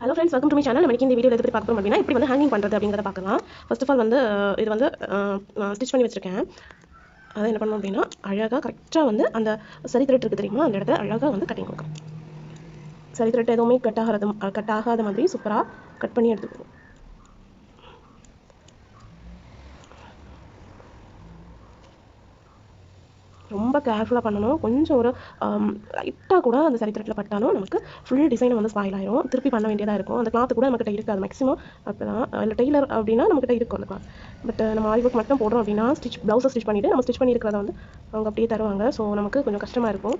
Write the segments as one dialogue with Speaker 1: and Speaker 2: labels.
Speaker 1: Hello friends, welcome to my channel. நமக்கு இந்த வீடியோவில் எது பற்றி பார்க்க போகிறோம் அப்படின்னா, இப்படி வந்து ஹேங்கிங் பண்ணுறது அப்படிங்கிறத பார்க்கலாம். ஃபர்ஸ்ட் ஆஃப் ஆல் வந்து இது வந்து ஸ்டிச் பண்ணி வச்சுருக்கேன். அதை என்ன பண்ணணும் அப்படின்னா, அழகாக கரெக்டாக வந்து அந்த சரி த்ரெட் இருக்குது தெரியுமா, அந்த இடத்த அழகாக வந்து கட்டிங் கொடுக்கும். சரி த்ரெட் எதுவுமே கட் ஆகாத மாதிரி சூப்பராக கட் பண்ணி எடுத்துக்கணும். ரொம்ப கேர்ஃபுல்லாக பண்ணணும். கொஞ்சம் ஒரு லைட்டாக கூட அந்த சரி த்ரெட்டில் பட்டாலும் நமக்கு ஃபுல் டிசைன் வந்து ஸ்பாயில் ஆயிரும். திருப்பி பண்ண வேண்டியதாக இருக்கும். அந்த கிளாத்து கூட நம்மகிட்ட இருக்காது மேக்ஸிமம். அப்போ தான் இல்லை டெய்லர் அப்படின்னா நம்மகிட்ட இருக்கும் அந்த கிளாத். பட் நம்ம ஆரி ஒர்க் மட்டும் போடுறோம் அப்படின்னா ப்ளவுஸை ஸ்டிச் பண்ணிவிட்டு நம்ம ஸ்டிச் பண்ணியிருக்கிறத வந்து அவங்க அப்படியே தருவாங்க. ஸோ நமக்கு கொஞ்சம் கஷ்டமாக இருக்கும்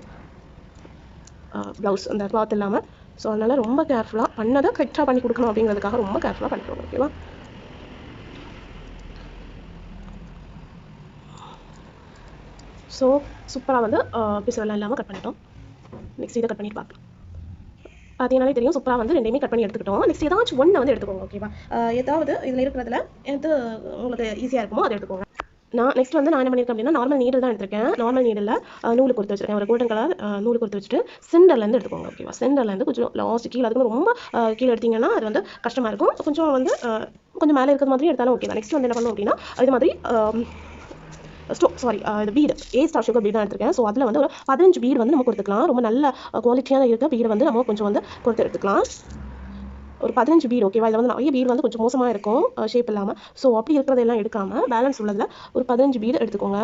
Speaker 1: ப்ளவுஸ் அந்த கிளாத் இல்லாமல். ஸோ அதனால் ரொம்ப கேர்ஃபுல்லாக பண்ணதை கரெக்டாக பண்ணி கொடுக்கணும் அப்படிங்கிறதுக்காக ரொம்ப கேர்ஃபுல்லாக பண்ணிக்கணும். ஓகேவா? ஸோ சூப்பராக வந்து பிசெல்லாம் இல்லாமல் கட் பண்ணிட்டோம். நெக்ஸ்ட் இதை கட் பண்ணிட்டு பார்க்கலாம். பார்த்தீங்கன்னாலே தெரியும் சூப்பராக வந்து ரெண்டையுமே கட் பண்ணி எடுத்துக்கிட்டோம். நெக்ஸ்ட் ஏதாச்சும் ஒன்று வந்து எடுத்துக்கோங்க. ஓகேவா? ஏதாவது இதில் இருக்கிறதுல எது உங்களுக்கு ஈஸியாக இருக்குமோ அதை எடுத்துக்கோங்க. நெக்ஸ்ட் வந்து நான் என்ன பண்ணியிருக்கேன் அப்படின்னா, நார்மல் நீடில் தான் எடுத்திருக்கேன். நார்மல் நீடில் நூல் கொடுத்து வச்சுருக்கேன். ஒரு கோல்டன் கலர் நூல் கொடுத்து வச்சுட்டு சென்டர்லேருந்து எடுத்துக்கோங்க. ஓகேவா? சென்டர்லேருந்து கொஞ்சம் லாஸ்ட் கீழே அதுக்கு ரொம்ப கீழே எடுத்திங்கன்னா அது வந்து கஷ்டமாக இருக்கும். கொஞ்சம் வந்து கொஞ்சம் மேலே இருக்கிற மாதிரி எடுத்தாலும் ஓகே தான். நெக்ஸ்ட் வந்து என்ன பண்ணணும் அப்படின்னா, இது மாதிரி இது பீடு A-ஸ்டார் சுகர் பீடு தான் எடுத்துருக்கேன். ஸோ அதில் வந்து ஒரு 15 பீடு வந்து நம்ம கொடுத்துக்கலாம். ரொம்ப நல்ல குவாலிட்டியான இருக்க பீடு வந்து நம்ம கொஞ்சம் வந்து கொடுத்து எடுத்துக்கலாம். ஒரு 15 பீடு. ஓகேவா? இதில் வந்து நிறைய பீடு வந்து கொஞ்சம் மோசமாக இருக்கும் ஷேப் இல்லாமல். ஸோ அப்படி இருக்கிறதெல்லாம் எடுக்காமல் பேலன்ஸ் உள்ளதில் ஒரு 15 பீடு எடுத்துக்கோங்க.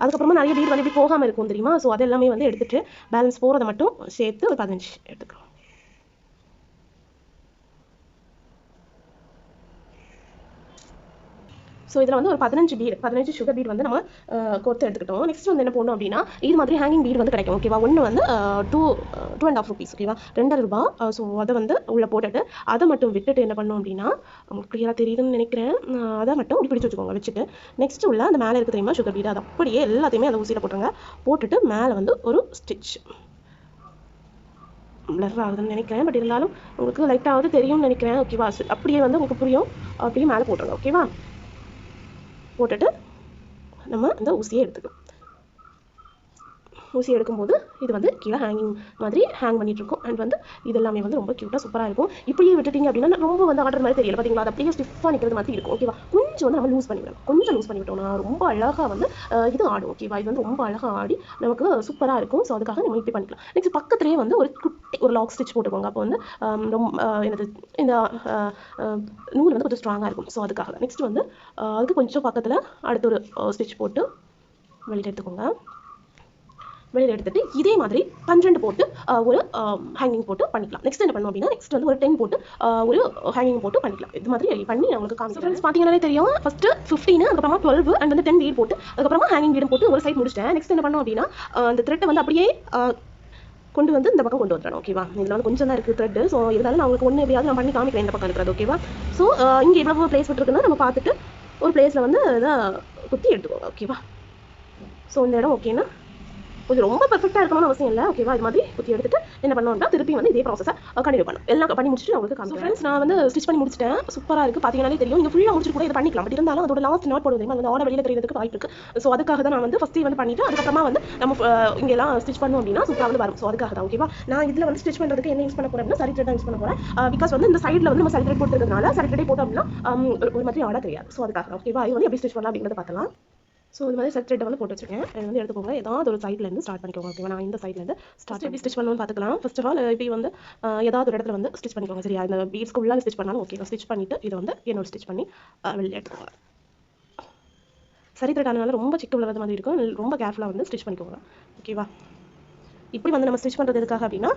Speaker 1: அதுக்கப்புறமா நிறைய பீடு வந்து இப்படி போகாமல் இருக்கும் தெரியுமா? ஸோ அது எல்லாமே வந்து எடுத்துகிட்டு பேலன்ஸ் போகிறத மட்டும் சேர்த்து ஒரு 15 எடுத்துக்கலாம். ஸோ இதில் வந்து ஒரு 15 சுகர் பீட் வந்து நம்ம கோர்த்து எடுத்துக்கிட்டோம். நெக்ஸ்ட் வந்து என்ன பண்ணணும் அப்படின்னா, இது மாதிரி ஹேங்கிங் பீட் வந்து கிடைக்கும். ஓகேவா? ஒன்று வந்து 2.5 rupees. ஓகேவா? 2 ரூபா. ஸோ அதை வந்து உள்ளே போட்டுட்டு அதை மட்டும் விட்டுட்டு என்ன பண்ணணும் அப்படின்னா, உங்களுக்கு கிளியராக தெரியுதுன்னு நினைக்கிறேன். அதை மட்டும் இப்படி பிடிச்சி வச்சுக்கோங்க. வச்சுட்டு நெக்ஸ்ட் உள்ள அந்த மேலே இருக்க தெரியுமா சுகர் பீட், அது அப்படியே எல்லாத்தையுமே அந்த ஊசியில் போட்டுருங்க. போட்டுட்டு மேலே வந்து ஒரு ஸ்டிச் பிளர் ஆகுதுன்னு நினைக்கிறேன். பட் இருந்தாலும் உங்களுக்கு லைட்டாவது தெரியும்னு நினைக்கிறேன். ஓகேவா? அப்படியே வந்து உங்களுக்கு புரியும். அப்படியே மேலே போட்டுருங்க. ஓகேவா? போட்டுட்டு நம்ம இந்த ஊசியை எடுத்துக்கலாம். ஊசி எடுக்கும்போது இது வந்து கீழே ஹேங்கிங் மாதிரி ஹேங் பண்ணிட்டு இருக்கும். அண்ட் வந்து இது எல்லாமே வந்து ரொம்ப க்யூட்டாக சூப்பராக இருக்கும். இப்படியே விட்டுட்டீங்க அப்படின்னா ரொம்ப வந்து ஆர்டர் மாதிரி தெரியல. பார்த்தீங்களா? அது அப்படியே ஸ்டிஃபாக நிற்கிறது மாதிரி இருக்கும். ஓகேவா? கொஞ்சம் வந்து நம்ம லூஸ் பண்ணிவிடலாம். கொஞ்சம் லூஸ் பண்ணிவிட்டோம்னா ரொம்ப அழகாக வந்து இது ஆடும். ஓகேவா? இது வந்து ரொம்ப அழகாக ஆடி நமக்கு சூப்பராக இருக்கும். ஸோ அதுக்காக நம்ம இப்படி பண்ணிக்கலாம். நெக்ஸ்ட் பக்கத்துலேயே வந்து ஒரு லாக் ஸ்டிச் போட்டுக்கோங்க. அப்போ வந்து ரொம்ப எனது இந்த நூல் வந்து கொஞ்சம் ஸ்ட்ராங்காக இருக்கும். ஸோ அதுக்காக நெக்ஸ்ட் வந்து அதுக்கு கொஞ்சம் பக்கத்தில் அடுத்த ஒரு ஸ்டிச் போட்டு வெளியில் எடுத்துக்கோங்க. வெளியில் எடுத்துட்டு இதே மாதிரி 12 போட்டு ஒரு ஹேங்கிங் போட்டு பண்ணிக்கலாம். நெக்ஸ்ட் என்ன பண்ணணும் அப்படின்னா, நெக்ஸ்ட் வந்து ஒரு 10 போட்டு ஒரு ஹேங்கிங் போட்டு பண்ணிக்கலாம். இது மாதிரி பண்ணி உங்களுக்கு காமிக்கிறேன். ஃப்ரெண்ட்ஸ் பார்த்தீங்கன்னாலே தெரியும். ஃபர்ஸ்ட் 15, அதுக்கப்புறமா 12 அண்ட் வந்து 10 பீட் போட்டு அதுக்கப்புறமா ஹேங்கிங் பீடும் போட்டு ஒரு சைட் முடிச்சிட்டேன். நெக்ஸ்ட் என்ன பண்ணணும் அப்படின்னா, அந்த த்ரெட்டை வந்து அப்படியே கொண்டு வந்து இந்த பக்கம் கொண்டு வந்துடணும். ஓகேவா? இதில் வந்து கொஞ்சம் தான் இருக்குது த்ரெட்டு. ஸோ இருந்தாலும் நான் உங்களுக்கு ஒன்று எப்படியாவது நான் பண்ணி காமிக்கிறேன் இந்த பக்கம் இருக்கிறது. ஓகேவா? ஸோ இங்கே எவ்வளோ பிளேஸ் விட்டுருக்குன்னா நம்ம பார்த்துட்டு ஒரு பிளேஸில் வந்து இதை குத்தி எடுத்துக்கோங்க. ஓகேவா? ஸோ இந்த இடம் ஓகேன்னா கொஞ்சம் ரொம்ப பெர்ஃபெக்டாக இருக்கணும்னு அவசியம் இல்லை. ஓகேவா? இது மாதிரி குத்தி எடுத்துட்டு என்ன பண்ணணும்னா திருப்பி வந்து இதே ப்ராசஸை கண்டினியூ பண்ணணும். எல்லாம் பண்ணி முடிச்சுட்டு உங்களுக்கு காமிக்கிறேன். ஃப்ரெண்ட்ஸ், நான் வந்து ஸ்டிச் பண்ணி முடிச்சிட்டேன். சூப்பராக இருக்குது. பார்த்தீங்கன்னாலே தெரியும். நீங்கள் ஃபுல்லாக முடிச்சுட்டு கூட இதை பண்ணிக்கலாம். பட் இருந்தாலும் அதோட லாஸ்ட் நாட் போடுவது தெரியுமா, அந்த ஆட வெளியில் தெரியறதுக்கு வாய்ப்பு இருக்குது. ஸோ அதுக்காக தான் நான் வந்து ஃபஸ்ட்டே வந்து பண்ணிவிட்டு அதுக்கப்புறமா வந்து நம்ம இங்கெல்லாம் ஸ்டிச் பண்ணோம் அப்படின்னா சூப்பராக வந்து வரும். ஸோ அதுக்காக தான். ஓகேவா? நான் இதில் வந்து ஸ்டிச் பண்ணுறதுக்கு என்ன யூஸ் பண்ண போகிறேன் அப்படின்னா, சரி த்ரெட் தான் யூஸ் பண்ண போகிறேன். பிகாஸ் வந்து இந்த சைடில் வந்து நம்ம சரி த்ரெட் போட்டுருக்கிறதுனால சரி த்ரெட்டே போட்டோம் அப்படின்னா ஒரு மாதிரி ஆட தெரியாது. ஸோ அதுக்காக தான். ஓகேவா? இது வந்து எப்படி ஸ்டிச் பண்ணலாம் அப்படிங்கிறத பார்க்கலாம். ஸோ இது மாதிரி சரி த்ரெட்டை வந்து போட்டு வச்சுருக்கேன். இது வந்து எடுத்துக்கோங்க. ஏதாவது ஒரு சைட்லேருந்து ஸ்டார்ட் பண்ணிக்கோங்க. ஓகேவா? நான் இந்த சைட்லேருந்து எப்படி ஸ்டிச் பண்ணணும்னு பார்த்துக்கலாம். ஃபர்ஸ்ட் ஆஃப் ஆல் இப்படி வந்து ஏதாவது ஒரு இடத்துல வந்து ஸ்டிச் பண்ணிக்கோங்க. சரியா? இந்த பீட்ஸ்க்கு உள்ளே ஸ்டிச் பண்ணாலும் ஓகே. ஸ்டிச் பண்ணிவிட்டு இதை வந்து என்னோட ஸ்டிச் பண்ணி வெளியே எடுத்துக்கோங்க. சரி த்ரெட் ஆனால ரொம்ப சிக்கு உள்ளது மாதிரி இருக்கும். ரொம்ப கேர்ஃபுல்லாக வந்து ஸ்டிச் பண்ணிக்கோங்க. ஓகேவா? இப்படி வந்து நம்ம ஸ்டிச் பண்ணுறது எதுக்காக அப்படின்னா,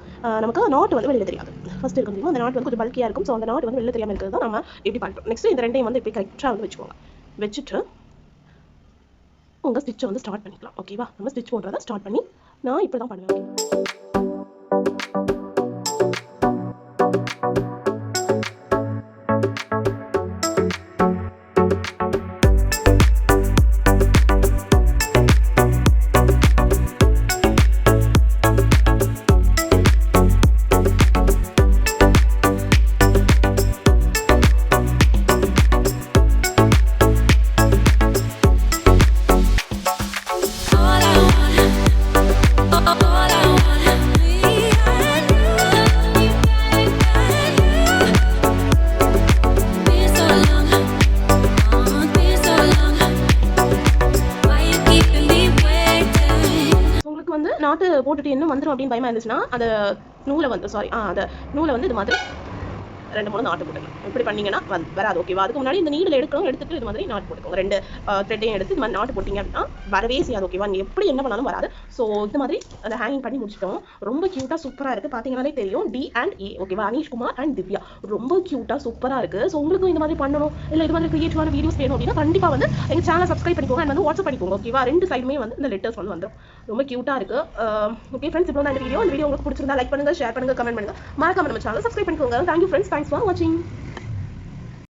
Speaker 1: நமக்கு நாட் வந்து வெளியில் தெரியாது. ஃபர்ஸ்ட் இருக்கும் தெரியுமா, அந்த நாட் வந்து கொஞ்சம் பல்கியாக இருக்கும். ஸோ அந்த நாட் வந்து வெளியில் தெரியாமல் இருக்கிறது தான் நம்ம எப்படி பண்ணுறோம். நெக்ஸ்ட் இந்த ரெண்டையும் வந்து இப்படி கரெக்டாக வந்து வச்சுக்கோங்க. வச்சுட்டு உங்கள் ஸ்டிச்சை வந்து ஸ்டார்ட் பண்ணிக்கலாம். ஓகேவா? நம்ம ஸ்டிச் போடுறதை ஸ்டார்ட் பண்ணி நான் இப்படி தான் பண்ணுவேன்.
Speaker 2: All I want
Speaker 1: நாட்டு போட்டுட்டு என்ன வந்துடும் அப்படின்னு பயமா இருந்துச்சுன்னா அந்த நூலை வந்து அந்த நூலை வந்து இது மாதிரி 2-3 நாட்டு போட்டுக்கலாம். இப்படி பண்ணீங்கன்னா வராது. ஓகேவா? அதுக்கு முன்னாடி இந்த நீடில் எடுத்துட்டு இது மாதிரி நாட்டு போட்டுக்கோங்க. 2 த்ரெட்டையும் எடுத்து இது மாதிரி நாட்டு போட்டீங்க அப்படின்னா வரவே செய்யாது. ஓகேவா? நீங்க எப்படி என்ன பண்ணாலும் வராது. ஸோ இந்த மாதிரி அந்த ஹேங்கிங் பண்ணி முடிச்சிட்டோம். ரொம்ப கியூட்டா சூப்பரா இருக்கு. பாத்தீங்கன்னாலே தெரியும் D&A. ஓகேவா? அனீஷ் குமார் அண்ட் திவ்யா ரொம்ப கியூட்டா சூப்பரா இருக்கு. ஸோ உங்களுக்கும் இந்த மாதிரி பண்ணணும் இல்ல இது மாதிரி கிரியேட்டிவான வீடியோஸ் வேணும் அப்படின்னா கண்டிப்பா வந்து எங்க சேனலை சப்ஸ்கிரைப் பண்ணிக்கோங்க அண்ட் வந்து வாட்ஸ்அப் பண்ணிக்கோங்க. ஓகேவா? 2 சைடுமே வந்து இந்த லெட்டர்ஸ் வந்து வந்துடும். ரொம்ப கியூட்டா இருக்கு. ஓகே ஃப்ரெண்ட்ஸ், இப்போ இந்த வீடியோ உங்களுக்கு பிடிச்சிருந்தா லைக் பண்ணுங்க, ஷேர் பண்ணுங்க, கமெண்ட் பண்ணுங்க. மறக்காம நம்ம சேனலை சப்ஸ்கிரைப் பண்ணிக்கோங்க. தேங்க்யூ ஃப்ரெண்ட்ஸ், தேங்க்ஸ் ஃபார் வாட்சிங்.